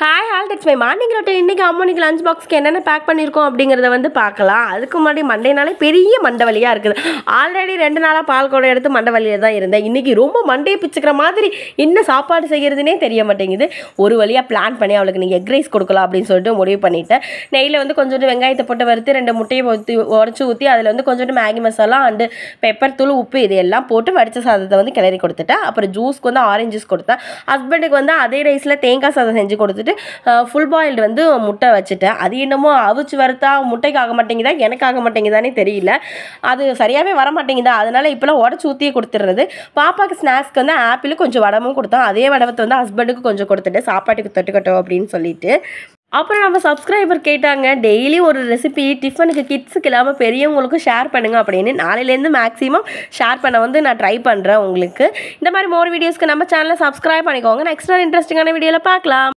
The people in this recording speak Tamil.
ஹாய் ஆல் டெக்ஸ் மை மார்னிங் ரொட்டீன். இன்றைக்கி அம்மனிக்கு லஞ்ச் பாக்ஸ்க்கு என்னென்ன பேக் பண்ணியிருக்கோம் அப்படிங்கிறத வந்து பார்க்கலாம். அதுக்கு முன்னாடி மண்டேனாலே பெரிய மண்டை வலியாக இருக்குது. ஆல்ரெடி 2 நாளாக பால் கூட எடுத்து மண்டை வலியில் தான் இருந்தேன். இன்றைக்கி ரொம்ப மண்டையை பிச்சுக்கிற மாதிரி என்ன சாப்பாடு செய்கிறதுனே தெரிய மாட்டேங்குது. ஒரு வழியாக பிளான் பண்ணி அவளுக்கு நீங்கள் எக் ரைஸ் கொடுக்கலாம் அப்படின்னு சொல்லிட்டு முடிவு பண்ணிவிட்டேன். நெய்யில் வந்து கொஞ்சோண்டு வெங்காயத்தை போட்டு வறுத்து 2 முட்டையை உடச்சி ஊற்றி அதில் வந்து கொஞ்சோண்டு மேகி மசாலா அண்டு பெப்பர் தூள் உப்பு இது எல்லாம் போட்டு வடித்த சாதத்தை வந்து கிளறி கொடுத்துட்டேன். அப்புறம் ஜூஸ்க்கு வந்து ஆரஞ்சு ஜூஸ் கொடுத்தேன். ஹஸ்பண்டுக்கு வந்து அதே ரைஸில் தேங்காய் சாதம் செஞ்சு கொடுத்துட்டு ஃபுல் பாயில்டு வந்து முட்டை வச்சுட்டேன். அது என்னமோ அவிச்சு வறுத்தா முட்டைக்கு ஆக மாட்டேங்குதா எனக்கு ஆக மாட்டேங்குதானே தெரியல. அது சரியாகவே வர மாட்டேங்குதா. அதனால் இப்போலாம் உடச்சி ஊற்றியே கொடுத்துட்றது. பாப்பாவுக்கு ஸ்நாக்ஸ்க்கு வந்து ஆப்பிள் கொஞ்சம் வடமும் கொடுத்தோம். அதே வடவத்தை வந்து ஹஸ்பண்டுக்கு கொஞ்சம் கொடுத்துட்டு சாப்பாட்டுக்கு தொட்டுக்கட்டும் அப்படின்னு சொல்லிட்டு. அப்புறம் நம்ம சப்ஸ்கிரைபர் கேட்டாங்க, டெய்லி ஒரு ரெசிபி டிஃபனுக்கு கிட்ஸுக்கு இல்லாமல் பெரியவங்களுக்கும் ஷேர் பண்ணுங்கள் அப்படின்னு. நாளையிலேருந்து மேக்ஸிமம் ஷேர் பண்ண வந்து நான் ட்ரை பண்ணுறேன் உங்களுக்கு. இந்த மாதிரி மோர் வீடியோஸ்க்கு நம்ம சேனலை சப்ஸ்கிரைப் பண்ணிக்கோங்க. நெக்ஸ்ட் ஒரு இன்ட்ரெஸ்டிங்கான வீடியோவில் பார்க்கலாம்.